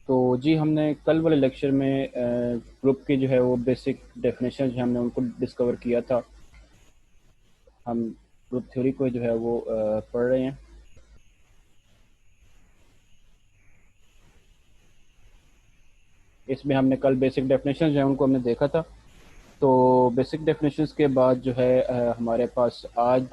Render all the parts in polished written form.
तो जी हमने कल वाले लेक्चर में ग्रुप की जो है वो बेसिक डेफिनेशन जो हमने उनको डिस्कवर किया था। हम ग्रुप थ्योरी को जो है वो पढ़ रहे हैं। इसमें हमने कल बेसिक डेफिनेशन जो है उनको हमने देखा था। तो बेसिक डेफिनेशंस के बाद जो है हमारे पास आज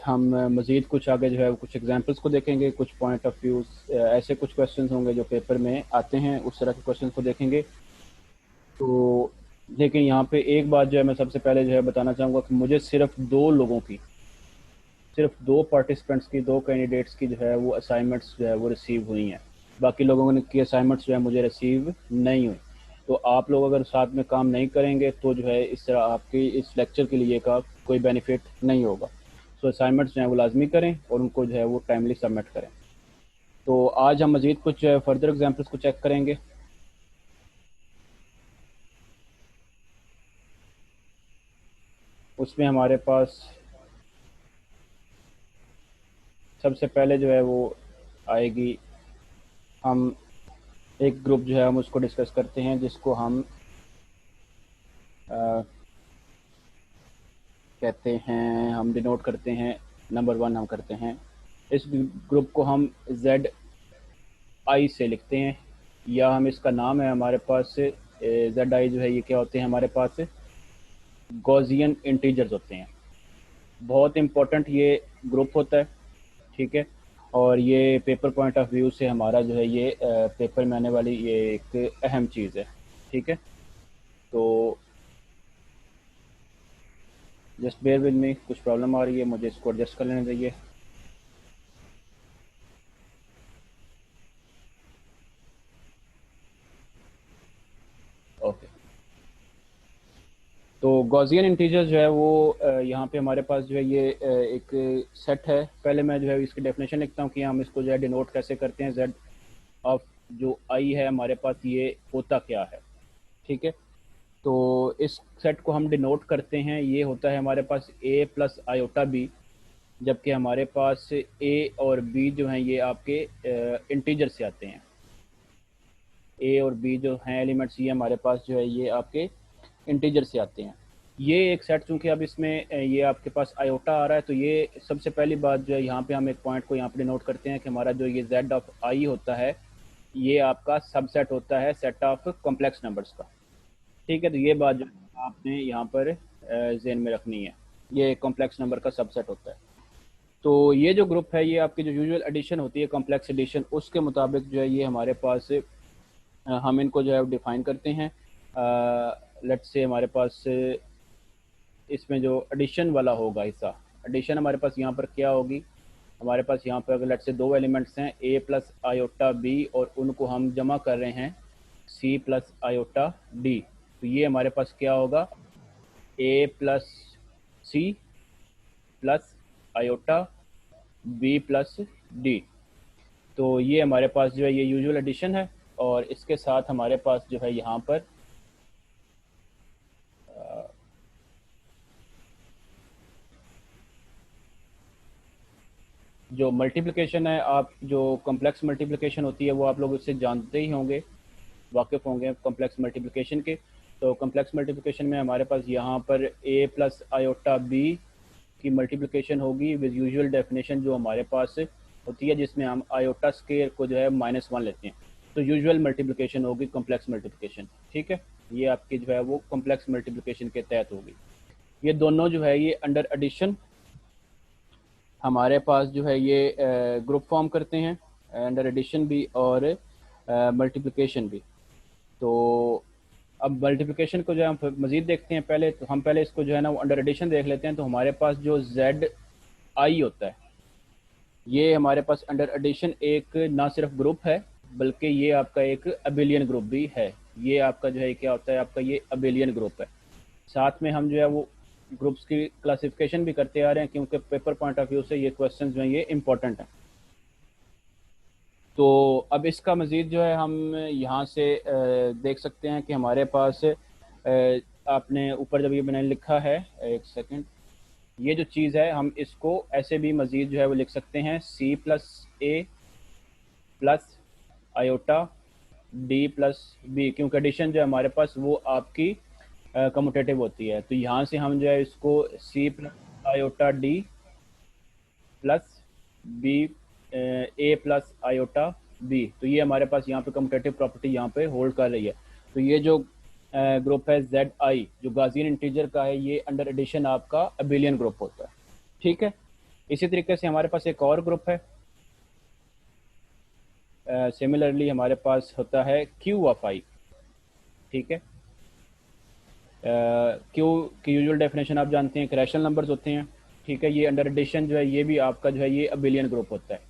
हम मज़ीद कुछ आगे जो है कुछ एग्जांपल्स को देखेंगे, कुछ पॉइंट ऑफ व्यूज़, ऐसे कुछ क्वेश्चंस होंगे जो पेपर में आते हैं, उस तरह के क्वेश्चंस को देखेंगे। तो लेकिन यहाँ पे एक बात जो है मैं सबसे पहले जो है बताना चाहूँगा कि मुझे सिर्फ दो पार्टिसिपेंट्स की, दो कैंडिडेट्स की जो है वो असाइनमेंट्स जो है वो रिसीव हुई हैं। बाकी लोगों ने की असाइनमेंट्स जो है मुझे रिसीव नहीं हुई। तो आप लोग अगर साथ में काम नहीं करेंगे तो जो है इस तरह आपकी इस लेक्चर के लिए का कोई बेनिफिट नहीं होगा। सो असाइनमेंट्स जो है वो लाजमी करें और उनको जो है वो टाइमली सबमिट करें। तो आज हम मज़ीद कुछ फर्दर एग्जाम्पल्स को चेक करेंगे। उसमें हमारे पास सबसे पहले जो है वो आएगी, हम एक ग्रुप जो है हम उसको डिस्कस करते हैं जिसको हम अ, कहते हैं, हम डिनोट करते हैं, नंबर वन हम करते हैं। इस ग्रुप को हम जेड आई से लिखते हैं, या हम इसका नाम है हमारे पास से जेड आई जो है ये क्या होते हैं हमारे पास से गॉसियन इंटीजर्स होते हैं। बहुत इंपॉर्टेंट ये ग्रुप होता है, ठीक है। और ये पेपर पॉइंट ऑफ व्यू से हमारा जो है ये पेपर में आने वाली ये एक अहम चीज़ है, ठीक है। तो जस्ट बेयर विद मी, कुछ प्रॉब्लम आ रही है, मुझे इसको एडजस्ट कर लेने चाहिए। ओके। तो गॉसियन इंटीजर जो है वो यहाँ पे हमारे पास जो है ये एक सेट है। पहले मैं जो है इसकी डेफिनेशन लिखता हूँ कि हम इसको जो है डिनोट कैसे करते हैं। जेड ऑफ जो आई है हमारे पास ये होता क्या है, ठीक है। तो इस सेट को हम डिनोट करते हैं, ये होता है हमारे पास ए प्लस आयोटा बी, जबकि हमारे पास ए और बी जो हैं ये आपके इंटीजर से आते हैं। ए और बी जो हैं एलिमेंट्स ये हमारे पास जो है ये आपके इंटीजर से आते हैं। ये एक सेट चूंकि अब इसमें ये आपके पास आयोटा आ रहा है, तो ये सबसे पहली बात जो है यहाँ पे हम एक पॉइंट को यहाँ पे नोट करते हैं कि हमारा जो ये जेड ऑफ आई होता है ये आपका सबसेट होता है सेट ऑफ कॉम्प्लेक्स नंबर्स का, ठीक है। तो ये बात जो आपने यहाँ पर जेन में रखनी है, ये कॉम्प्लेक्स नंबर का सबसेट होता है। तो ये जो ग्रुप है ये आपकी जो यूजुअल एडिशन होती है, कॉम्प्लेक्स एडिशन, उसके मुताबिक जो है ये हमारे पास हम इनको जो है डिफाइन करते हैं। लेट्स से हमारे पास इसमें जो एडिशन वाला होगा हिस्सा, एडिशन हमारे पास यहाँ पर क्या होगी, हमारे पास यहाँ पर अगर लेट्स से दो एलिमेंट्स हैं ए प्लस आयोटा बी और उनको हम जमा कर रहे हैं सी प्लस आयोटा डी, तो ये हमारे पास क्या होगा, A plus C plus iota B plus D. तो ये हमारे पास जो है ये यूजुअल एडिशन है। और इसके साथ हमारे पास जो है यहाँ पर जो मल्टीप्लिकेशन है, आप जो कॉम्प्लेक्स मल्टीप्लिकेशन होती है वो आप लोग इससे जानते ही होंगे, वाकिफ़ होंगे कॉम्प्लेक्स मल्टीप्लिकेशन के। तो कॉम्प्लेक्स मल्टीप्लिकेशन में हमारे पास यहाँ पर ए प्लस आयोटा बी की मल्टीप्लिकेशन होगी विद यूजुअल डेफिनेशन जो हमारे पास होती है, जिसमें हम आयोटा स्केयर को जो है -1 लेते हैं। तो यूजुअल मल्टीप्लिकेशन होगी कॉम्प्लेक्स मल्टीप्लिकेशन, ठीक है। ये आपकी जो है वो कॉम्प्लेक्स मल्टीप्लिकेशन के तहत होगी। ये दोनों जो है ये अंडर एडिशन हमारे पास जो है ये ग्रुप फॉर्म करते हैं, अंडर एडिशन भी और मल्टीप्लिकेशन भी। तो अब मल्टीप्लिकेशन को जो है हम मज़ीद देखते हैं। पहले तो हम पहले इसको जो है ना वो अंडर एडिशन देख लेते हैं। तो हमारे पास जो जेड आई होता है ये हमारे पास अंडर एडिशन एक ना सिर्फ ग्रुप है बल्कि ये आपका एक अबिलियन ग्रुप भी है। ये आपका जो है क्या होता है, आपका ये अबिलियन ग्रुप है। साथ में हम जो है वो ग्रुप्स की क्लासिफिकेशन भी करते आ रहे हैं क्योंकि पेपर पॉइंट ऑफ व्यू से ये क्वेश्चंस जो हैं ये इंपॉर्टेंट हैं। तो अब इसका मज़ीद जो है हम यहाँ से देख सकते हैं कि हमारे पास आपने ऊपर जब ये मैंने लिखा है, एक सेकंड, ये जो चीज़ है हम इसको ऐसे भी मज़ीद जो है वो लिख सकते हैं C plus A plus iota D plus B, क्योंकि एडिशन जो है हमारे पास वो आपकी कम्यूटेटिव होती है। तो यहाँ से हम जो है इसको C plus iota D plus B A plus iota B, तो ये हमारे पास यहाँ पे कम्यूटेटिव प्रॉपर्टी यहाँ पे होल्ड कर रही है। तो ये जो ग्रुप है जेड आई जो गाजियन इंटीजर का है, ये अंडर एडिशन आपका अबिलियन ग्रुप होता है। ठीक है, इसी तरीके से हमारे पास एक और ग्रुप है, सिमिलरली हमारे पास होता है क्यू ऑफ आई। ठीक है, क्यू की यूजुअल डेफिनेशन आप जानते हैं कि रैशनल नंबर्स होते हैं। ठीक है, ये अंडर एडिशन जो है ये भी आपका जो है ये अबिलियन ग्रुप होता है।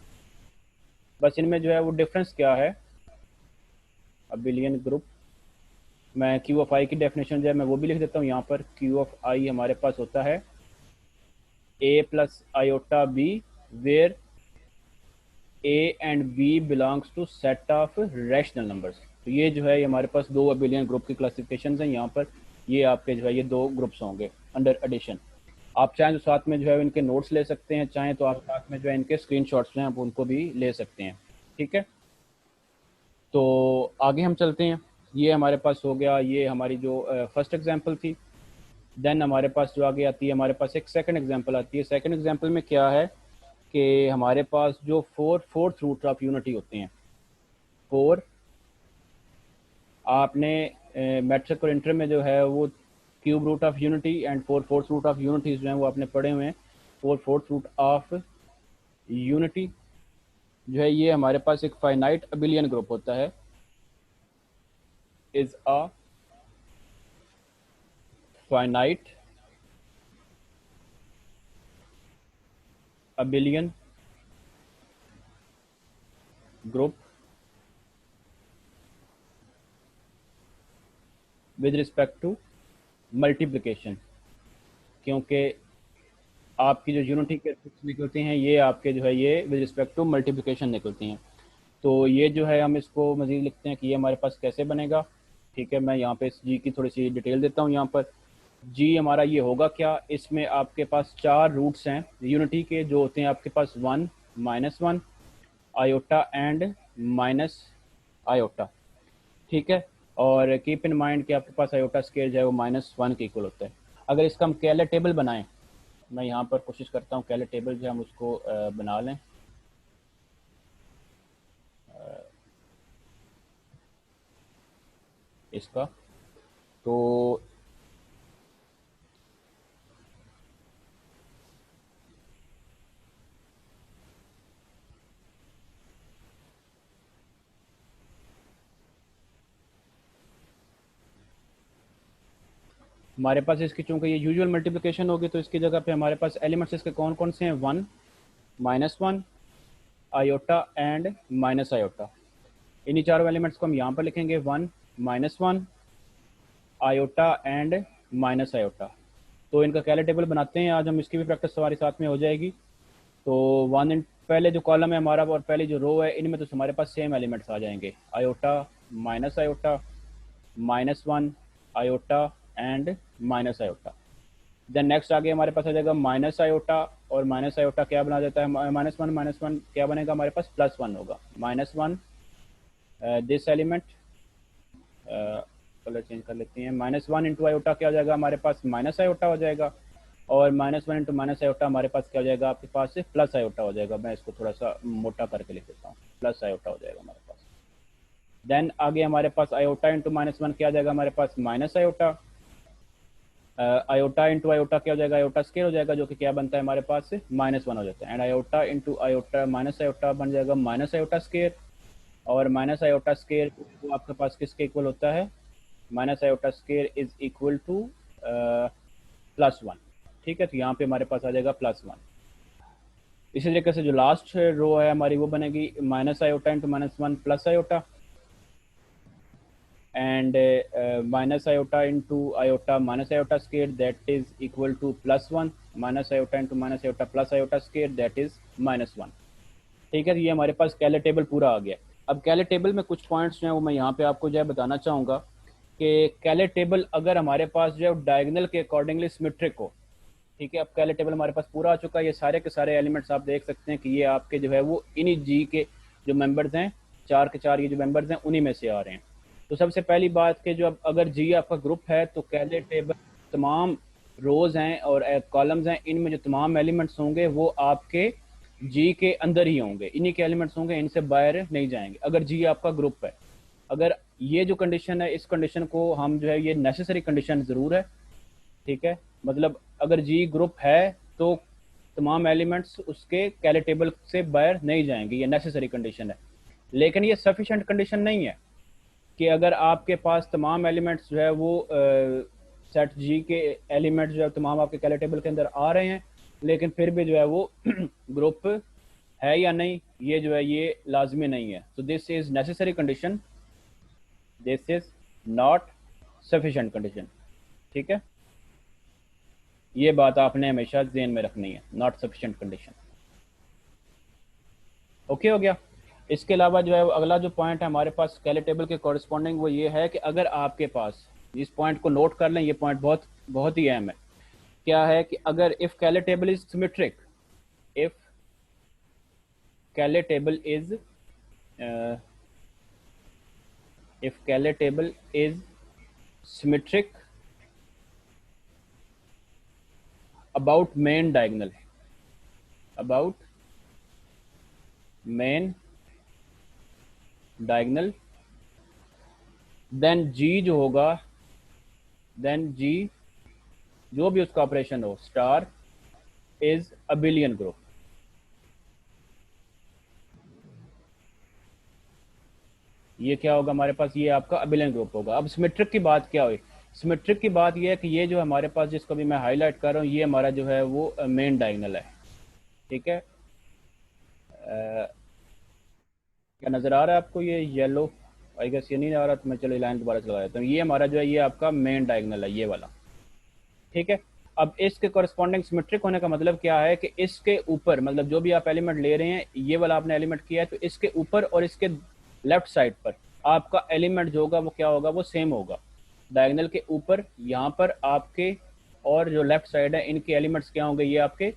बस इनमें जो है वो डिफरेंस क्या है, अबिलियन ग्रुप, मैं क्यू ऑफ आई की डेफिनेशन जो है मैं वो भी लिख देता हूँ यहाँ पर। क्यू ऑफ आई हमारे पास होता है A plus iota B where A and B belongs to set of rational numbers. तो ये जो है हमारे पास दो अबिलियन ग्रुप की क्लासिफिकेशन हैं यहाँ पर। ये आपके जो है ये दो ग्रुप्स होंगे अंडर एडिशन। आप चाहें तो साथ में जो है इनके नोट्स ले सकते हैं, चाहें तो आप साथ में जो है इनके स्क्रीनशॉट्स जो हैं आप उनको भी ले सकते हैं। ठीक है, तो आगे हम चलते हैं। ये हमारे पास हो गया, ये हमारी जो फर्स्ट एग्जांपल थी। देन हमारे पास जो आगे आती है, हमारे पास एक सेकंड एग्जांपल आती है। सेकंड एग्जांपल में क्या है कि हमारे पास जो फोर्थ रूट ऑफ यूनिटी होते हैं, फोर, आपने मैट्रिक और इंटर में जो है वो cube root of unity and fourth root of unities जो हैं वो आपने पढ़े हुए हैं। फोर्थ रूट ऑफ यूनिटी जो है ये हमारे पास एक फाइनाइट अबिलियन ग्रुप होता है, is a finite abelian group with respect to multiplication, क्योंकि आपकी जो यूनिटी के निकलती हैं ये आपके जो है ये विद रिस्पेक्ट टू मल्टीप्लिकेशन निकलती हैं। तो ये जो है हम इसको मज़ीद लिखते हैं कि ये हमारे पास कैसे बनेगा। ठीक है, मैं यहाँ पे इस जी की थोड़ी सी डिटेल देता हूँ। यहाँ पर जी हमारा ये होगा क्या, इसमें आपके पास चार रूट्स हैं यूनिटी के जो होते हैं आपके पास 1 -1 आयोटा एंड माइनस आयोटा। ठीक है, और कीप इन माइंड कि आपके पास आयोटा स्केयर जो है वो -1 के इक्वल होता है। अगर इसका हम कैलर टेबल बनाएं, मैं यहाँ पर कोशिश करता हूँ कैलर टेबल जो हम उसको बना लें। इसका तो हमारे पास इसकी चूंकि ये यूजुअल मल्टीप्लिकेशन होगी तो इसकी जगह पे हमारे पास एलिमेंट्स इसके कौन कौन से हैं, 1 -1 आयोटा एंड माइनस आयोटा। इन्हीं चारों एलिमेंट्स को हम यहाँ पर लिखेंगे 1 -1 आयोटा एंड माइनस आयोटा। तो इनका कैलर टेबल बनाते हैं आज हम, इसकी भी प्रैक्टिस हमारे साथ में हो जाएगी। तो वन इन पहले जो कॉलम है हमारा और पहले जो रो है इनमें तो हमारे पास सेम एलिमेंट्स आ जाएंगे, iota iota -1 iota and minus iota. Then next आगे हमारे पास आ जाएगा माइनस आयोटा, और माइनस आयोटा क्या बना देता है, -1 क्या बनेगा हमारे पास, +1 होगा। -1 दिस एलिमेंट, कलर चेंज कर लेते हैं, -1 इंटू आयोटा क्या हो जाएगा हमारे पास, माइनस आयोटा हो जाएगा, और -1 इंटू माइनस आयोटा हमारे पास क्या हो जाएगा आपके पास से प्लस आयोटा हो जाएगा। मैं इसको थोड़ा सा मोटा करके लिख देता हूँ, प्लस आयोटा हो जाएगा हमारे पास। देन आगे हमारे पास आयोटा इंटू -1 क्या आ जाएगा हमारे पास, minus iota, iota into iota क्या हो जाएगा, आयोटा स्केयर हो जाएगा जो कि क्या बनता है हमारे पास से -1 हो जाता है, and iota into iota minus iota बन जाएगा माइनस आयोटा स्केयर, और माइनस आयोटा स्केयर वो आपके पास किसके इक्वल होता है, minus iota square is equal to +1। ठीक है, तो यहाँ पे हमारे पास आ जाएगा +1। इसी तरीके से जो लास्ट रो है हमारी वो बनेगी minus iota into -1 plus iota, and minus iota into iota minus iota square that is equal to +1, minus iota into minus iota plus iota square that is -1। ठीक है, तो ये हमारे पास कैलर टेबल पूरा आ गया। अब कैलर टेबल में कुछ पॉइंट्स जो हैं वो मैं यहाँ पे आपको जो है बताना चाहूँगा कि कैलर टेबल अगर हमारे पास जो है डायगोनल के अकॉर्डिंगली सिमेट्रिक हो। ठीक है, अब कैलर टेबल हमारे पास पूरा आ चुका है, ये सारे के सारे एलिमेंट्स आप देख सकते हैं कि ये आपके जो है वो इन्हीं जी के जो मेंबर्स हैं, 4 के 4 ये जो मेंबर्स हैं उन्हीं में से आ रहे हैं। तो सबसे पहली बात कि जो अब अगर जी आपका ग्रुप है तो कैले टेबल तमाम रोज़ हैं और कॉलम्स हैं, इनमें जो तमाम एलिमेंट्स होंगे वो आपके जी के अंदर ही होंगे, इन्हीं के एलिमेंट्स होंगे, इनसे बाहर नहीं जाएंगे अगर जी आपका ग्रुप है। अगर ये जो कंडीशन है, इस कंडीशन को हम जो है, ये नेसेसरी कंडीशन ज़रूर है, ठीक है। मतलब अगर जी ग्रुप है तो तमाम एलिमेंट्स उसके कैले टेबल से बाहर नहीं जाएंगे, ये नेसेसरी कंडीशन है। लेकिन ये सफिशेंट कंडीशन नहीं है कि अगर आपके पास तमाम एलिमेंट्स जो है वो सेट जी के एलिमेंट्स जो है तमाम आपके कैले टेबल के अंदर आ रहे हैं, लेकिन फिर भी जो है वो ग्रुप है या नहीं, ये जो है ये लाजमी नहीं है। तो this is necessary condition, this is not sufficient condition, ठीक है। ये बात आपने हमेशा ध्यान में रखनी है, नॉट सफिशिएंट कंडीशन। ओके हो गया। इसके अलावा जो है अगला जो पॉइंट है हमारे पास स्केलेट टेबल के कॉरस्पॉन्डिंग, वो ये है कि अगर आपके पास, इस पॉइंट को नोट कर लें, ये पॉइंट बहुत बहुत ही अहम है। क्या है कि अगर इफ कैले टेबल इज सिमेट्रिक, इफ कैले table is if Cayley table is symmetric about main diagonal, about main diagonal, then G जो होगा, then G जो भी उसका ऑपरेशन हो, स्टार इज अबिलियन ग्रुप। ये क्या होगा हमारे पास, ये आपका अबिलियन ग्रुप होगा। अब सिमेट्रिक की बात क्या हुई, सिमेट्रिक की बात ये है कि ये जो हमारे पास, जिसको भी मैं हाईलाइट कर रहा हूँ, ये हमारा जो है वो मेन डायगोनल है, ठीक है। क्या नज़र आ रहा है आपको ये येलो? आई गेस ये नहीं आ रहा, तो मैं चलो लाइन दोबारा चला देता हूँ। ये हमारा जो है ये आपका मेन डायगोनल है, ये वाला, ठीक है। अब इसके कॉरस्पॉन्डिंग सिमेट्रिक होने का मतलब क्या है कि इसके ऊपर, मतलब जो भी आप एलिमेंट ले रहे हैं, ये वाला आपने एलिमेंट किया है, तो इसके ऊपर और इसके लेफ्ट साइड पर आपका एलिमेंट जो होगा वो क्या होगा, वो सेम होगा। डायगोनल के ऊपर यहाँ पर आपके और जो लेफ्ट साइड है, इनके एलिमेंट्स क्या होंगे, ये आपके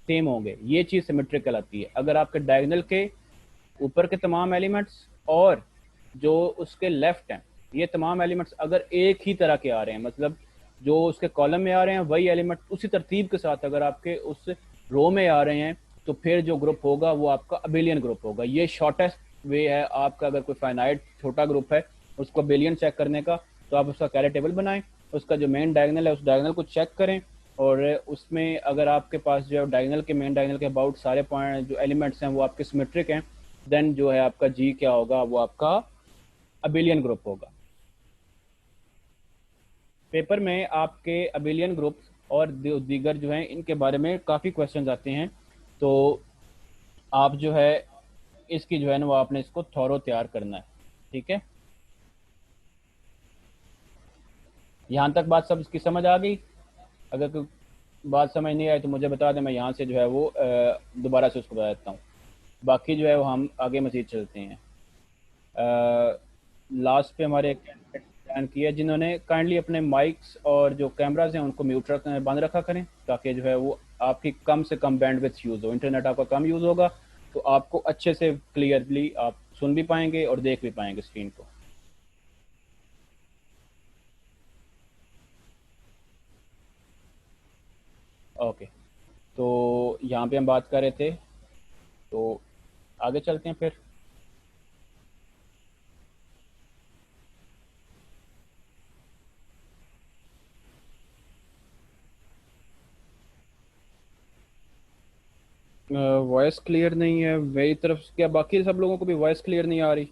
सेम होंगे। ये चीज़ सिमेट्रिक कहलाती है। अगर आपके डायगोनल के ऊपर के तमाम एलिमेंट्स और जो उसके लेफ्ट हैं, ये तमाम एलिमेंट्स अगर एक ही तरह के आ रहे हैं, मतलब जो उसके कॉलम में आ रहे हैं वही एलिमेंट उसी तरतीब के साथ अगर आपके उस रो में आ रहे हैं, तो फिर जो ग्रुप होगा वो आपका अबिलियन ग्रुप होगा। ये शॉर्टेस्ट वे है आपका, अगर कोई फाइनाइट छोटा ग्रुप है उसको अबिलियन चेक करने का, तो आप उसका कैरे टेबल बनाएं, उसका जो मेन डायगोनल है उस डायगोनल को चेक करें, और उसमें अगर आपके पास जो है डायगोनल के, मेन डायगोनल के अबाउट सारे पॉइंट जो एलिमेंट्स हैं वो आपके सिमेट्रिक हैं, देन जो है आपका जी क्या होगा, वो आपका अबिलियन ग्रुप होगा। पेपर में आपके अबिलियन ग्रुप्स और दीगर जो हैं इनके बारे में काफ़ी क्वेश्चंस आते हैं, तो आप जो है इसकी जो है ना वो आपने इसको थॉरो तैयार करना है, ठीक है। यहाँ तक बात सब इसकी समझ आ गई? अगर कोई बात समझ नहीं आई तो मुझे बता दें, मैं यहाँ से जो है वो दोबारा से उसको बता देता हूँ। बाकी जो है वो हम आगे मज़ीद चलते हैं। लास्ट पे हमारे प्लान किया जिन्होंने काइंडली अपने माइक्स और जो कैमराज हैं उनको म्यूट बंद रखा करें, ताकि जो है वो आपकी कम से कम बैंडविड्थ यूज़ हो। इंटरनेट आपका कम यूज़ होगा तो आपको अच्छे से क्लियरली आप सुन भी पाएंगे और देख भी पाएंगे स्क्रीन को। ओके, तो यहाँ पे हम बात कर रहे थे, तो आगे चलते हैं फिर। वॉइस क्लियर नहीं है मेरी तरफ से, क्या बाकी सब लोगों को भी वॉइस क्लियर नहीं आ रही?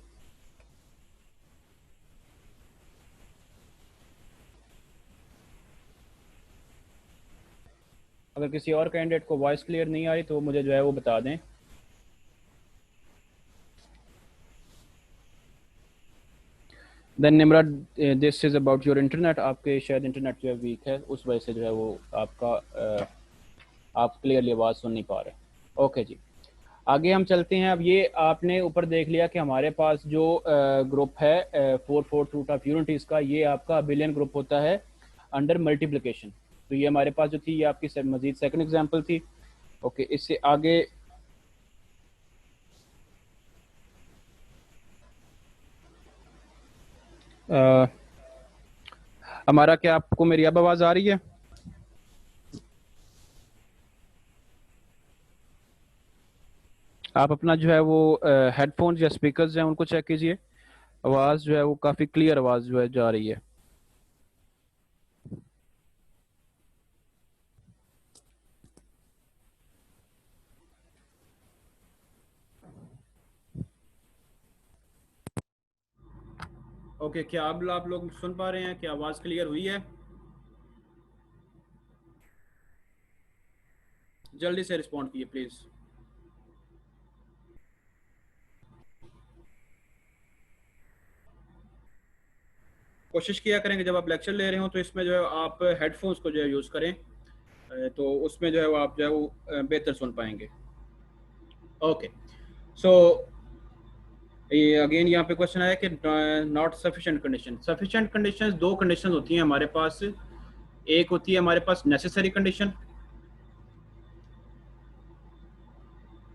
अगर किसी और कैंडिडेट को वॉइस क्लियर नहीं आ रही तो मुझे जो है वो बता दें। Then Nimra, this is about your internet. आपके शायद इंटरनेट जो है वीक है, उस वजह से जो है वो आपका आप क्लियरली आवाज़ सुन नहीं पा रहे। ओके जी, आगे हम चलते हैं। अब ये आपने ऊपर देख लिया कि हमारे पास जो ग्रुप है 4 रूट ऑफ यूनिटीज़ का, ये आपका अबिलियन ग्रुप होता है अंडर मल्टीप्लिकेशन। तो ये हमारे पास जो थी ये आपकी मजीद सेकंड एग्जांपल थी। ओके, इससे आगे अ, हमारा क्या आपको मेरी अब आवाज आ रही है? आप अपना जो है वो हेडफोन्स या स्पीकर्स हैं उनको चेक कीजिए। आवाज जो है वो काफी क्लियर आवाज जो है जा रही है। ओके, क्या अब आप लोग सुन पा रहे हैं? क्या आवाज क्लियर हुई है? जल्दी से रिस्पॉन्ड कीजिए प्लीज। कोशिश किया करेंगे जब आप लेक्चर ले रहे हो तो इसमें जो है आप हेडफोन्स को जो है यूज करें। तो उसमें जो है वो आप जो है वो बेहतर सुन पाएंगे। ओके, सो ये अगेन यहाँ पे क्वेश्चन आया कि not sufficient condition. Sufficient conditions, दो कंडीशंस होती हैं हमारे पास। एक होती है हमारे पास नेसेसरी कंडीशन।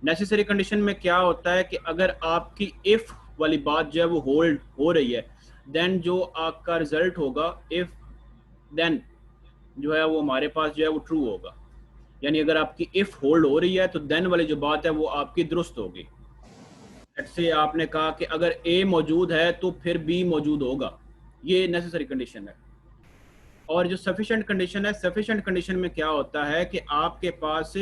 नेसेसरी कंडीशन में क्या होता है कि अगर आपकी इफ वाली बात जो है वो होल्ड हो रही है, देन जो आपका रिजल्ट होगा इफ देन जो है वो हमारे पास जो है वो ट्रू होगा। यानी अगर आपकी इफ होल्ड हो रही है तो देन वाली जो बात है वो आपकी दुरुस्त होगी। से आपने कहा कि अगर ए मौजूद है तो फिर बी मौजूद होगा, ये नेसेसरी कंडीशन है। और जो सफिशिएंट कंडीशन है, सफिशिएंट कंडीशन में क्या होता है कि आपके पास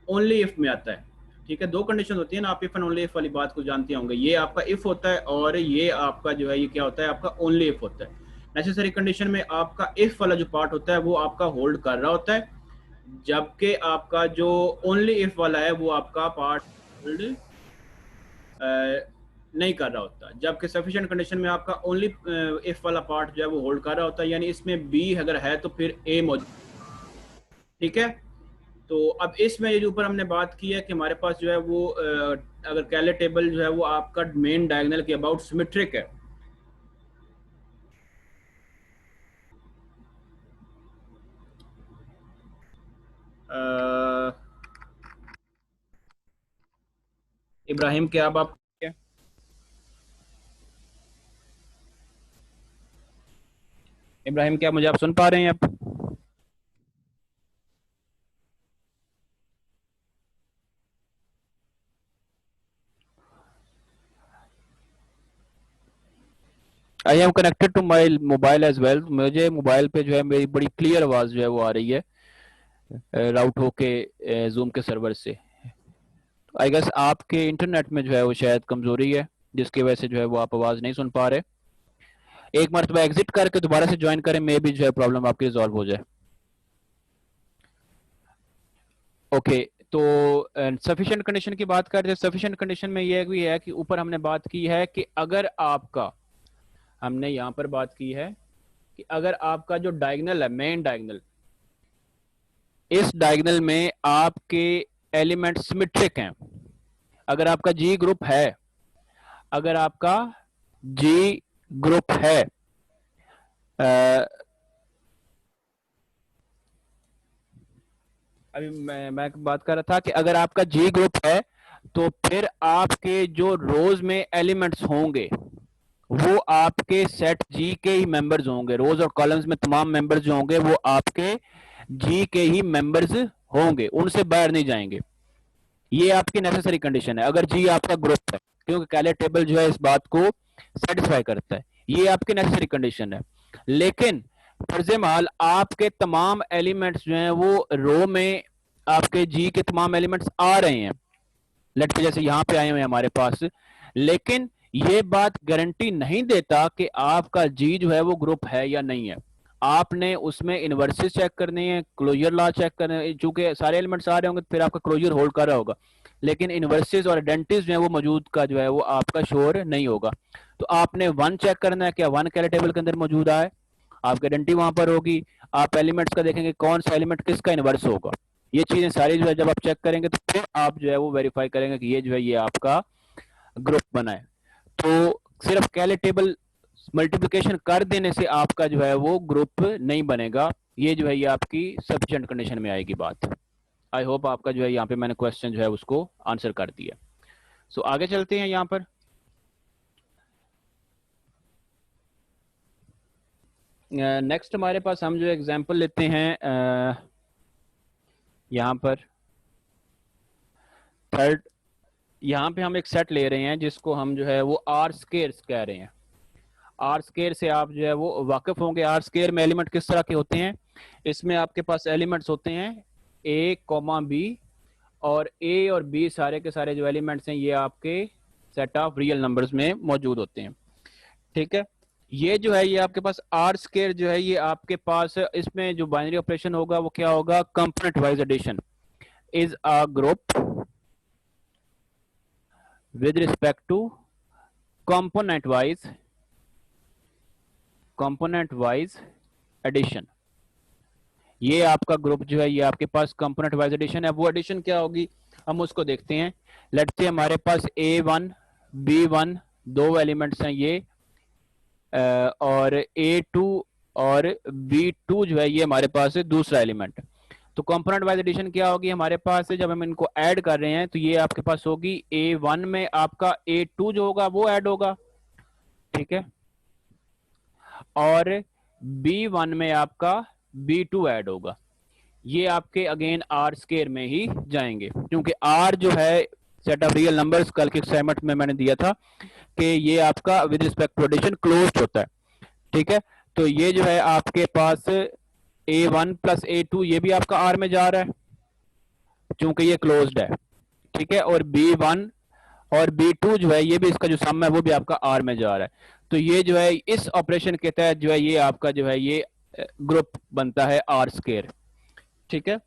ओनली इफ में आता है। ठीक है, दो कंडीशन होती है ना, आप इफ एंड ओनली इफ वाली बात को जानते होंगे। ये आपका इफ होता है और ये आपका जो है ये क्या होता है, आपका ओनली इफ होता है। नेसेसरी कंडीशन में आपका इफ वाला जो पार्ट होता है वो आपका होल्ड कर रहा होता है, जबकि आपका जो ओनली इफ वाला है वो आपका पार्ट होल्ड नहीं कर रहा होता। जबकि सफिशिएंट कंडीशन में आपका ओनली इफ वाला पार्ट जो है वो होल्ड कर रहा होता है, यानी इसमें बी अगर है तो फिर ए मौजूद। ठीक है, तो अब इसमें ये जो ऊपर हमने बात की है कि हमारे पास जो है वो अगर कैले टेबल जो है वो आपका मेन डायगोनल के अबाउट सिमेट्रिक है। अ, इब्राहिम, क्या अब आप इब्राहिम क्या मुझे आप सुन पा रहे हैं आप? I am connected to my mobile as well. मुझे मोबाइल पे जो है मेरी बड़ी क्लियर आवाज जो है वो आ रही है राउट होके जूम के सर्वर से। आई गेस आपके इंटरनेट में जो है वो शायद कमजोरी है जिसकी वजह से जो है वो आप आवाज नहीं सुन पा रहे। एक मरतबा एग्जिट करके दोबारा से ज्वाइन करें, मे भी जो है प्रॉब्लम आपकी रिजॉल्व हो जाए। ओके, तो सफिशिएंट कंडीशन की बात करते हैं। सफिशिएंट कंडीशन में यह भी है कि ऊपर हमने बात की है कि अगर आपका, हमने यहां पर बात की है कि अगर आपका जो डायगोनल है, मेन डायगोनल, इस डायगोनल में आपके एलिमेंट सिमेट्रिक हैं। अगर आपका जी ग्रुप है, अगर आपका जी ग्रुप है, अ, अभी मैं बात कर रहा था कि अगर आपका जी ग्रुप है तो फिर आपके जो रोज में एलिमेंट्स होंगे वो आपके सेट जी के ही मेंबर्स होंगे। रोज और कॉलम्स में तमाम मेंबर्स जो होंगे वो आपके जी के ही मेंबर्स होंगे, उनसे बाहर नहीं जाएंगे। ये आपकी नेसेसरी कंडीशन है अगर जी आपका ग्रुप है, क्योंकि कैले टेबल जो है इस बात को सेटिस्फाई करता है। ये आपकी नेसेसरी कंडीशन है। लेकिन फर्ज माल आपके तमाम एलिमेंट्स जो हैं वो रो में आपके जी के तमाम एलिमेंट्स आ रहे हैं, लेट से जैसे यहां पे आए हुए हैं हमारे पास, लेकिन ये बात गारंटी नहीं देता कि आपका जी जो है वो ग्रुप है या नहीं है। आपने उसमें इनवर्सेस चेक करने हैं, क्लोजर लॉ चेक करने हैं। चूंकि सारे एलिमेंट्स आ रहे होंगे तो फिर आपका क्लोजर होल्ड कर रहा होगा, लेकिन इनवर्सेस और आइडेंटिटीज जो है वो मौजूद का जो है वो आपका श्योर नहीं होगा। तो आपने वन चेक करना है, क्या वन कैरे टेबल के अंदर मौजूद है, आपकी आइडेंटिटी वहां पर होगी। आप एलिमेंट्स का देखेंगे कौन सा एलिमेंट किसका इनवर्स होगा। ये चीजें सारी जो है जब आप चेक करेंगे तो फिर आप जो है वो वेरीफाई करेंगे कि ये जो है ये आपका ग्रुप बना है। तो सिर्फ कैले टेबल मल्टीप्लिकेशन कर देने से आपका जो है वो ग्रुप नहीं बनेगा। ये जो है ये आपकी सफिशिएंट कंडीशन में आएगी बात। आई होप आपका जो है यहाँ पे मैंने क्वेश्चन जो है उसको आंसर कर दिया। सो आगे चलते हैं यहाँ पर। नेक्स्ट हमारे पास हम जो एग्जांपल लेते हैं यहाँ पर थर्ड, यहाँ पे हम एक सेट ले रहे हैं जिसको हम जो है वो आर स्केयर्स कह रहे हैं। आर स्केयर से आप जो है वो वाकिफ होंगे। आर स्केयर में एलिमेंट किस तरह के होते हैं, इसमें आपके पास एलिमेंट्स होते हैं ए कॉमा बी, और ए और बी सारे के सारे जो एलिमेंट्स हैं ये आपके सेट ऑफ रियल नंबर्स में मौजूद होते हैं। ठीक है, ये जो है ये आपके पास आर स्केयर जो है ये आपके पास इसमें जो बाइनरी ऑपरेशन होगा वो क्या होगा, component wise addition is a group with respect to component wise addition. ये आपका ग्रुप जो है ये आपके पास कंपोनेंट वाइज एडिशन है। वो एडिशन क्या होगी हम उसको देखते हैं। लेट्स से हमारे पास A1 B1 दो एलिमेंट्स हैं ये, और A2 और B2 जो है ये हमारे पास है दूसरा एलिमेंट। तो कंपोनेंट वाइज एडिशन क्या होगी हमारे पास, जब हम इनको ऐड कर रहे हैं तो ये आपके पास होगी A1 में आपका A2 जो होगा वो ऐड होगा, ठीक है, और B1 में आपका B2 ऐड होगा। ये आपके अगेन आर स्केयर में ही जाएंगे, क्योंकि आर जो है सेट ऑफ रियल नंबर्स कल के असाइनमेंट में मैंने दिया था कि ये आपका with respect to addition closed होता है। ठीक है, तो ये जो है आपके पास A1 प्लस A2 ये भी आपका आर में जा रहा है क्योंकि ये क्लोज्ड है। ठीक है, और B1 और B2 जो है ये भी इसका जो सम है वो भी आपका आर में जा रहा है। तो ये जो है इस ऑपरेशन के तहत जो है ये आपका जो है ये ग्रुप बनता है आर स्केयर। ठीक है,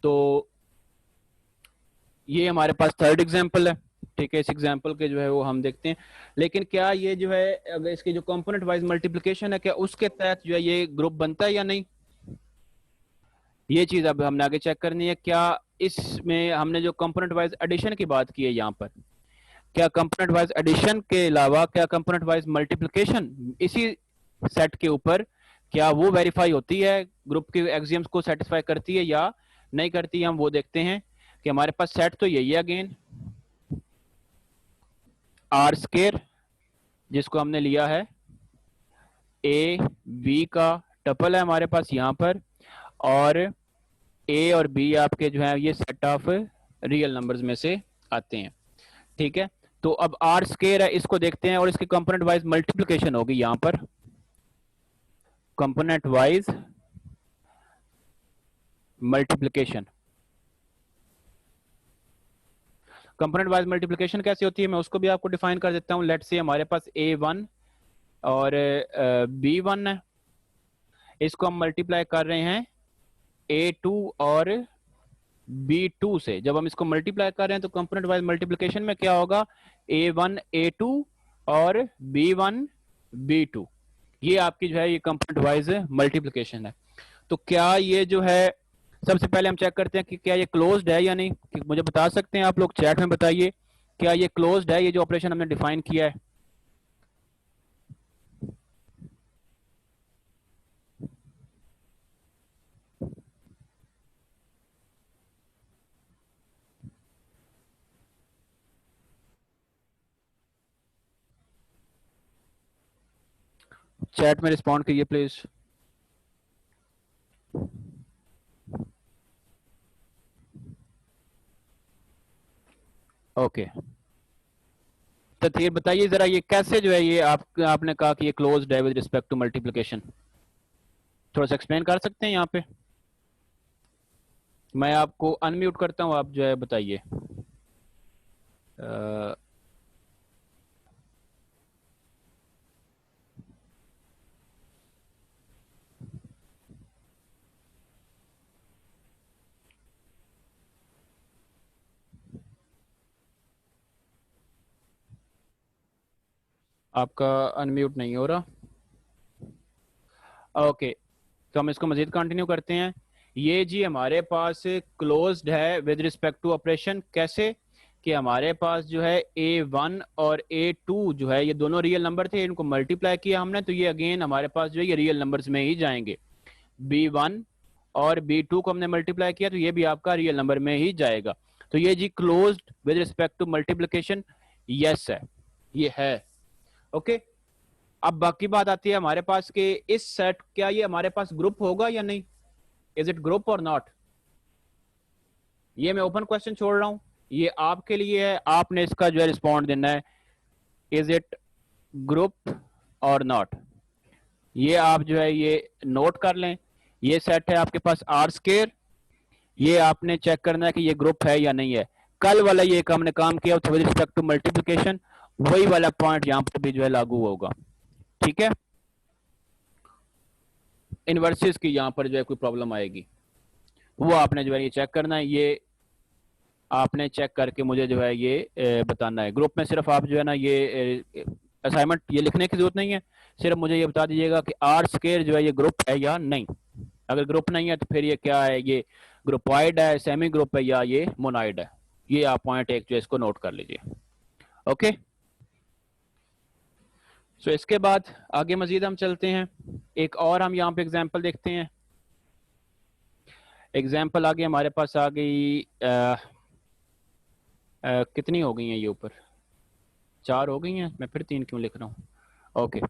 तो ये हमारे पास थर्ड एग्जांपल है। ठीक है, इस एग्जांपल के जो है वो हम देखते हैं, लेकिन क्या ये जो है अगर इसकी जो कंपोनेंट वाइज मल्टीप्लिकेशन है क्या उसके तहत जो है ये ग्रुप बनता है या नहीं, ये चीज अब हमने आगे चेक करनी है। क्या इसमें हमने जो कंपोनेंट वाइज एडिशन की बात की है यहाँ पर, क्या कंपोनेंट वाइज एडिशन के अलावा क्या कंपोनेंट वाइज मल्टीप्लिकेशन इसी सेट के ऊपर क्या वो वेरीफाई होती है, ग्रुप के एक्सियम्स को सेटिस्फाई करती है या नहीं करती है, हम वो देखते हैं। कि हमारे पास सेट तो यही है अगेन आर स्केयर, जिसको हमने लिया है ए बी का टपल है हमारे पास यहाँ पर, और ए और बी आपके जो है ये सेट ऑफ रियल नंबर्स में से आते हैं। ठीक है, तो अब आर स्केयर है इसको देखते हैं, और इसकी कंपोनेंट वाइज मल्टीप्लिकेशन होगी यहाँ पर, component wise multiplication. Component wise multiplication कैसे होती है मैं उसको भी आपको डिफाइन कर देता हूं। लेट्स से हमारे पास A1 और B1 है, इसको हम मल्टीप्लाई कर रहे हैं A2 और B2 से। जब हम इसको मल्टीप्लाई कर रहे हैं तो कंपोनेंट वाइज मल्टीप्लिकेशन में क्या होगा, A1 A2 और B1 B2, ये आपकी जो है ये कंपोनेंट वाइज मल्टीप्लिकेशन है। तो क्या ये जो है सबसे पहले हम चेक करते हैं कि क्या ये क्लोज्ड है या नहीं। कि मुझे बता सकते हैं आप लोग चैट में, बताइए क्या ये क्लोज्ड है, ये जो ऑपरेशन हमने डिफाइन किया है। चैट में रिस्पॉन्ड कीजिए प्लीज। ओके, तो ये बताइए जरा ये कैसे जो है ये आपने कहा कि ये क्लोज्ड है विद रिस्पेक्ट टू मल्टीप्लिकेशन, थोड़ा सा एक्सप्लेन कर सकते हैं यहाँ पे। मैं आपको अनम्यूट करता हूँ, आप जो है बताइए। आपका अनम्यूट नहीं हो रहा। ओके, तो हम इसको मजीद कंटिन्यू करते हैं। ये जी हमारे पास क्लोज्ड है विद रिस्पेक्ट टू ऑपरेशन, कैसे कि हमारे पास जो है A1 और A2 जो है ये दोनों रियल नंबर थे, इनको मल्टीप्लाई किया हमने तो ये अगेन हमारे पास जो है ये रियल नंबर्स में ही जाएंगे। B1 और B2 को हमने मल्टीप्लाई किया तो ये भी आपका रियल नंबर में ही जाएगा। तो ये G closed with respect to multiplication yes है, ये है। ओके, अब बाकी बात आती है हमारे पास कि इस सेट क्या ये हमारे पास ग्रुप होगा या नहीं, इज इट ग्रुप और नॉट, ये मैं ओपन क्वेश्चन छोड़ रहा हूं, ये आपके लिए है, आपने इसका जो है रिस्पॉन्ड देना है, इज इट ग्रुप और नॉट। ये आप जो है ये नोट कर लें, ये सेट है आपके पास आर स्केयर, ये आपने चेक करना है कि ये ग्रुप है या नहीं है। कल वाला ये हमने काम किया विद रिस्पेक्ट टू मल्टीप्लिकेशन, वही वाला पॉइंट यहां पर भी जो है लागू होगा, ठीक है। इनवर्सेस की यहां पर जो है कोई प्रॉब्लम आएगी वो आपने जो है ये चेक करना है, ये आपने चेक करके मुझे जो है ये बताना है। ग्रुप में सिर्फ आप जो है ना ये असाइनमेंट ये लिखने की जरूरत नहीं है, सिर्फ मुझे ये बता दीजिएगा कि आर स्केयर जो है ये ग्रुप है या नहीं। अगर ग्रुप नहीं है तो फिर ये क्या है, ये ग्रुपॉइड है, सेमी ग्रुप है या ये मोनाइड है। ये आप पॉइंट एक जो इसको नोट कर लीजिए, ओके। सो इसके बाद आगे मजीद हम चलते हैं, एक और हम यहाँ पे एग्जांपल देखते हैं। एग्जांपल आगे हमारे पास आ गई कितनी हो गई हैं, ये ऊपर 4 हो गई हैं, मैं फिर 3 क्यों लिख रहा हूँ, ओके।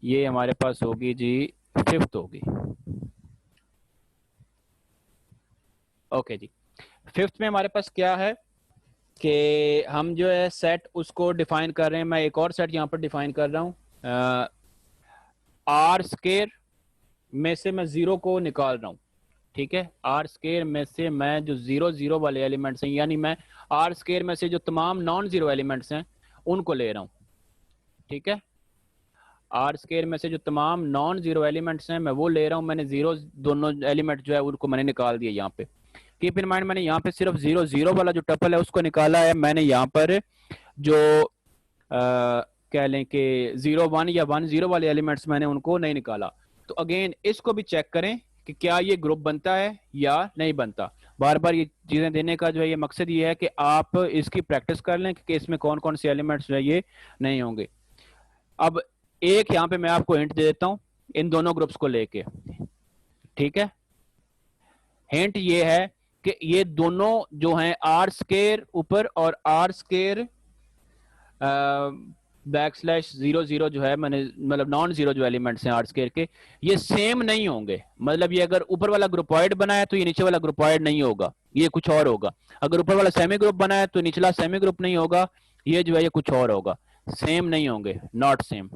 ये हमारे पास होगी जी 5th होगी, ओके जी। 5th में हमारे पास क्या है कि हम जो है सेट उसको डिफाइन कर रहे हैं, मैं एक और सेट यहाँ पर डिफाइन कर रहा हूँ, आर स्केयर में से मैं 0 को निकाल रहा हूँ, ठीक है। आर स्केयर में से मैं जो 0 0 वाले एलिमेंट्स हैं, यानी मैं आर स्केयर में से जो तमाम नॉन जीरो एलिमेंट्स हैं उनको ले रहा हूँ, ठीक है। आर स्केयर में से जो तमाम नॉन जीरो एलिमेंट्स हैं मैं वो ले रहा हूँ, मैंने जीरो दोनों एलिमेंट जो है उनको मैंने निकाल दिया यहाँ पे। कीप इन माइंड मैंने यहाँ पे सिर्फ 0 0 वाला जो टपल है उसको निकाला है, मैंने यहाँ पर जो कह लें कि 0 1 या 1 0 वाले एलिमेंट्स मैंने उनको नहीं निकाला। तो अगेन इसको भी चेक करें कि क्या ये ग्रुप बनता है या नहीं बनता। बार बार ये चीजें देने का जो है ये मकसद ये है कि आप इसकी प्रैक्टिस कर लें कि इसमें कौन कौन से एलिमेंट्स जो है ये नहीं होंगे। अब एक यहाँ पे मैं आपको हिंट दे देता हूं इन दोनों ग्रुप्स को लेके, ठीक है। हिंट ये है कि ये दोनों जो हैं आर स्केयर ऊपर और आर स्केयर /0 0 जो है मैंने मतलब नॉन जीरो जो एलिमेंट्स हैं आर स्केयर के, ये सेम नहीं होंगे। मतलब ये अगर ऊपर वाला ग्रुपॉइड बना है तो ये नीचे वाला ग्रुपॉइड नहीं होगा, ये कुछ और होगा। अगर ऊपर वाला सेमी ग्रुप बना है तो निचला सेमी ग्रुप नहीं होगा, ये जो है ये कुछ और होगा, सेम नहीं होंगे, नॉट सेम।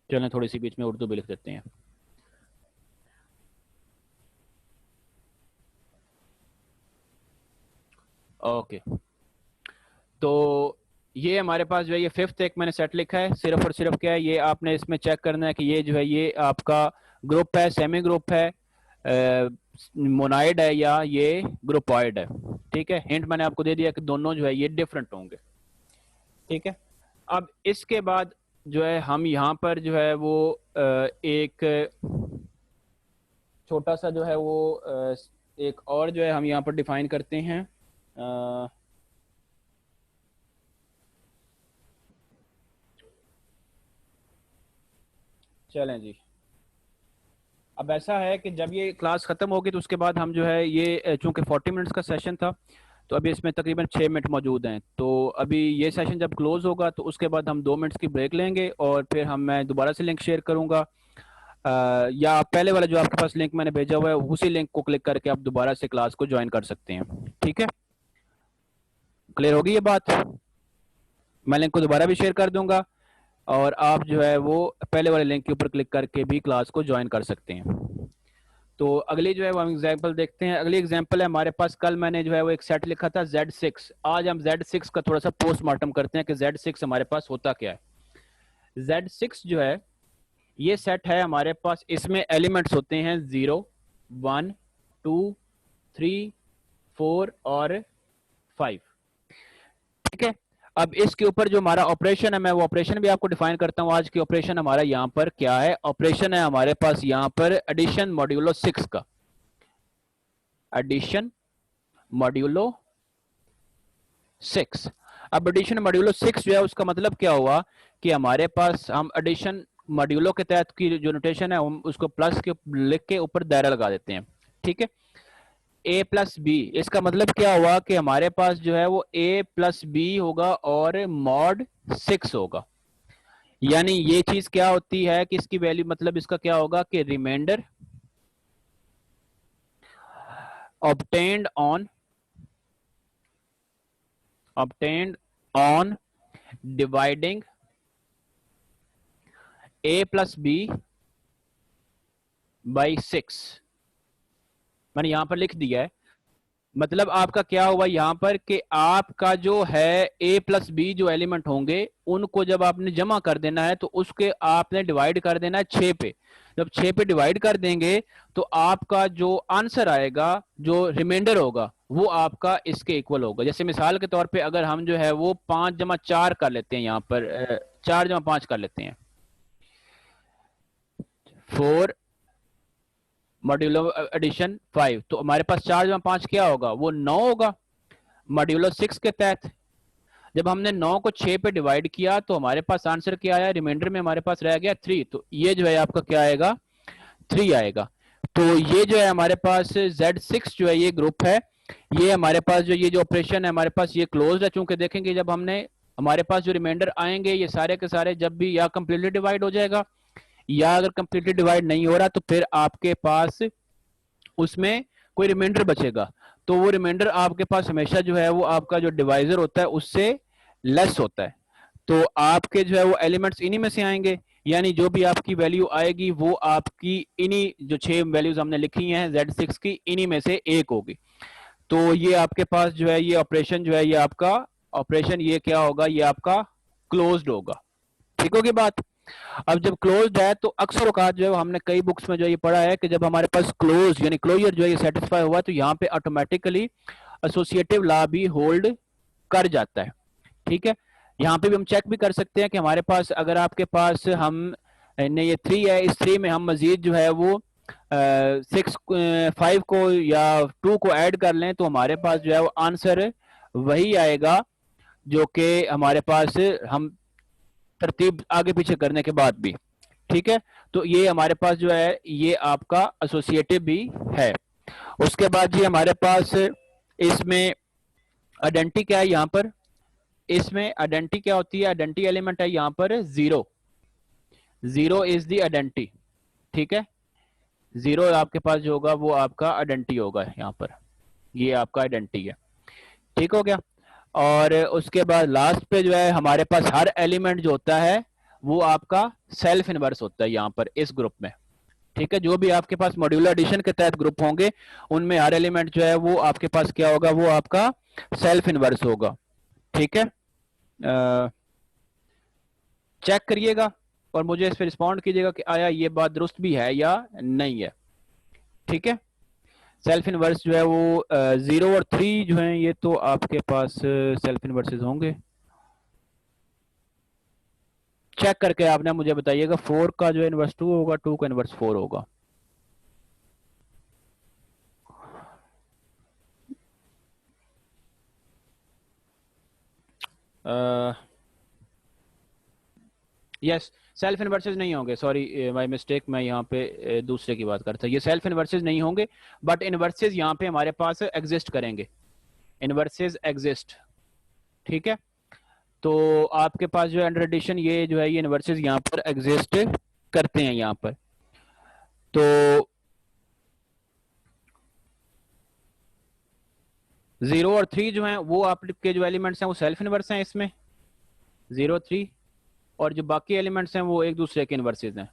चलें थोड़ी सी बीच में उर्दू भी लिख देते हैं। ओके तो ये हमारे पास जो है ये 5th एक मैंने सेट लिखा है, सिर्फ और सिर्फ क्या है ये आपने इसमें चेक करना है कि ये जो है ये आपका ग्रुप है, सेमी ग्रुप है, मोनाइड है या ये ग्रुपॉइड है, ठीक है। हिंट मैंने आपको दे दिया कि दोनों जो है ये डिफरेंट होंगे, ठीक है। अब इसके बाद जो है हम यहाँ पर जो है वो एक छोटा सा जो है वो एक और जो है हम यहाँ पर डिफाइन करते हैं, चलें जी। अब ऐसा है कि जब ये क्लास ख़त्म होगी तो उसके बाद हम जो है ये चूंकि 40 मिनट्स का सेशन था तो अभी इसमें तकरीबन 6 मिनट मौजूद हैं, तो अभी ये सेशन जब क्लोज होगा तो उसके बाद हम 2 मिनट्स की ब्रेक लेंगे और फिर मैं दोबारा से लिंक शेयर करूँगा, या पहले वाला जो आपके पास लिंक मैंने भेजा हुआ है उसी लिंक को क्लिक करके आप दोबारा से क्लास को ज्वाइन कर सकते हैं, ठीक है। क्लियर होगी ये बात? मैं लिंक को दोबारा भी शेयर कर दूंगा और आप जो है वो पहले वाले लिंक के ऊपर क्लिक करके भी क्लास को ज्वाइन कर सकते हैं। तो अगली जो है वो हम एग्जांपल देखते हैं। अगली एग्जांपल है हमारे पास, कल मैंने जो है वो एक सेट लिखा था Z6, आज हम Z6 का थोड़ा सा पोस्टमार्टम करते हैं कि Z6 हमारे पास होता क्या है। Z6 जो है ये सेट है हमारे पास, इसमें एलिमेंट्स होते हैं 0 1 2 3 4 और 5, ठीक है। अब इसके ऊपर जो हमारा ऑपरेशन है मैं वो ऑपरेशन भी आपको डिफाइन करता हूं। आज की ऑपरेशन हमारा यहाँ पर क्या है, ऑपरेशन है हमारे पास यहाँ पर एडिशन मॉड्यूलो 6 का, एडिशन मॉड्यूलो 6। अब एडिशन मॉड्यूलो 6 जो है उसका मतलब क्या हुआ कि हमारे पास हम एडिशन मॉड्यूलो के तहत की जो नोटेशन है हम उसको प्लस के लिख के ऊपर दायरा लगा देते हैं, ठीक है। ए प्लस बी, इसका मतलब क्या हुआ कि हमारे पास जो है वो ए प्लस बी होगा और मॉड 6 होगा। यानी ये चीज क्या होती है कि इसकी वैल्यू मतलब इसका क्या होगा कि reminder obtained on dividing a plus b by 6। मैंने यहां पर लिख दिया है, मतलब आपका क्या हुआ यहां पर कि आपका जो है a प्लस बी जो एलिमेंट होंगे उनको जब आपने जमा कर देना है तो उसके आपने डिवाइड कर देना है 6 पे। जब 6 पे डिवाइड कर देंगे तो आपका जो आंसर आएगा, जो रिमाइंडर होगा, वो आपका इसके इक्वल होगा। जैसे मिसाल के तौर पे अगर हम जो है वो 5 जमा 4 कर लेते हैं, यहां पर 4 जमा 5 कर लेते हैं, 4 मॉड्यूलो एडिशन 5, तो हमारे पास 4 जमा 5 क्या होगा, वो 9 होगा मॉड्यूलो 6 के तहत। जब हमने 9 को 6 पे डिवाइड किया तो हमारे पास आंसर क्या आया, रिमाइंडर में हमारे पास रह गया 3, तो ये जो है आपका क्या आएगा, 3 आएगा। तो ये जो है हमारे पास Z6 जो है ये ग्रुप है, ये हमारे पास जो ये जो ऑपरेशन है हमारे पास ये क्लोज्ड है। चूंकि देखेंगे जब हमने हमारे पास जो रिमाइंडर आएंगे ये सारे के सारे जब भी या कंप्लीटली डिवाइड हो जाएगा, या अगर कंप्लीटली डिवाइड नहीं हो रहा तो फिर आपके पास उसमें कोई रिमाइंडर बचेगा। तो वो रिमाइंडर आपके पास हमेशा जो है वो आपका जो डिवाइजर होता है उससे लेस होता है। तो आपके जो है वो एलिमेंट्स इन्हीं में से आएंगे, यानी जो भी आपकी वैल्यू आएगी वो आपकी इन्हीं जो 6 वैल्यूज हमने लिखी हैं Z6 की, इन्हीं में से एक होगी। तो ये आपके पास जो है ये ऑपरेशन जो है ये आपका ऑपरेशन ये क्या होगा, ये आपका क्लोज्ड होगा। ठीक होगी बात। अब जब क्लोज्ड है तो अक्सर औकात जो है हमने कई बुक्स में जो ये पढ़ा है कि जब हमारे पास क्लोज यानी क्लोजर जो है ये सेटिस्फाई हुआ तो यहाँ पे ऑटोमेटिकली एसोसिएटिव लॉ भी होल्ड कर जाता है। ठीक है, यहाँ पे भी हम चेक भी कर सकते हैं कि हमारे पास अगर आपके पास हम ने ये 3 है, इस 3 में हम मजीद जो है वो 6 5 को या 2 को ऐड कर लें तो हमारे पास जो है वो आंसर वही आएगा जो कि हमारे पास हम तरतीब आगे पीछे करने के बाद भी। ठीक है, तो ये हमारे पास जो है ये आपका एसोसिएटिव भी है। उसके बाद जी हमारे पास इसमें आइडेंटिटी क्या है, यहाँ पर इसमें आइडेंटिटी क्या होती है, आइडेंटिटी एलिमेंट है यहाँ पर 0, 0 इज दी आइडेंटिटी। ठीक है, 0 आपके पास जो होगा वो आपका आइडेंटिटी होगा यहाँ पर, ये आपका आइडेंटिटी है। ठीक हो गया। और उसके बाद लास्ट पे जो है हमारे पास हर एलिमेंट जो होता है वो आपका सेल्फ इनवर्स होता है यहाँ पर इस ग्रुप में। ठीक है, जो भी आपके पास मॉड्यूलर एडिशन के तहत ग्रुप होंगे उनमें हर एलिमेंट जो है वो आपके पास क्या होगा, वो आपका सेल्फ इनवर्स होगा। ठीक है, चेक करिएगा और मुझे इस पर रिस्पॉन्ड कीजिएगा कि आया ये बात दुरुस्त भी है या नहीं है। ठीक है, सेल्फ इनवर्स जो है वो 0 और 3 जो है ये तो आपके पास सेल्फ इनवर्सेस होंगे। चेक करके आपने मुझे बताइएगा 4 का जो इनवर्स 2 होगा, 2 का इनवर्स 4 होगा। यस, सेल्फ इनवर्सेस नहीं होंगे, सॉरी माय मिस्टेक, मैं यहाँ पे दूसरे की बात करता, ये सेल्फ इनवर्सेस नहीं होंगे, बट इनवर्सेस यहाँ पे हमारे पास एग्जिस्ट करेंगे, इनवर्सेस एग्जिस्ट। ठीक है, तो आपके पास जो है अंडर एडिशन ये जो है ये इनवर्सेस यहाँ पर एग्जिस्ट करते हैं यहाँ पर। तो 0 और 3 जो हैं वो आपके जो एलिमेंट्स हैं वो सेल्फ इनवर्स हैं इसमें, 0 3, और जो बाकी एलिमेंट्स हैं वो एक दूसरे के इनवर्सेस हैं।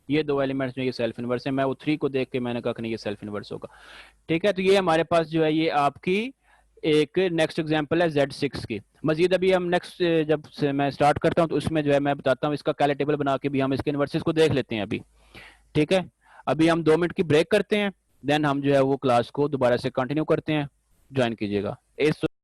ये दो एलिमेंट्स जो ये सेल्फ इनवर्स है, मैं वो 3 को देख के मैंने कहा कि नहीं ये सेल्फ इनवर्स होगा। ठीक है, तो ये हमारे पास जो है ये आपकी एक नेक्स्ट एग्जांपल है Z6 की। मजीद अभी हम नेक्स्ट जब से मैं स्टार्ट करता हूं तो उसमें जो है मैं बताता हूं, इसका कैलकुलेट टेबल बना के भी हम इसके इनवर्सेस को देख लेते हैं अभी। ठीक है, अभी हम 2 मिनट की ब्रेक करते हैं, देन हम जो है वो क्लास को दोबारा से कंटिन्यू करते हैं। ज्वाइन कीजिएगा।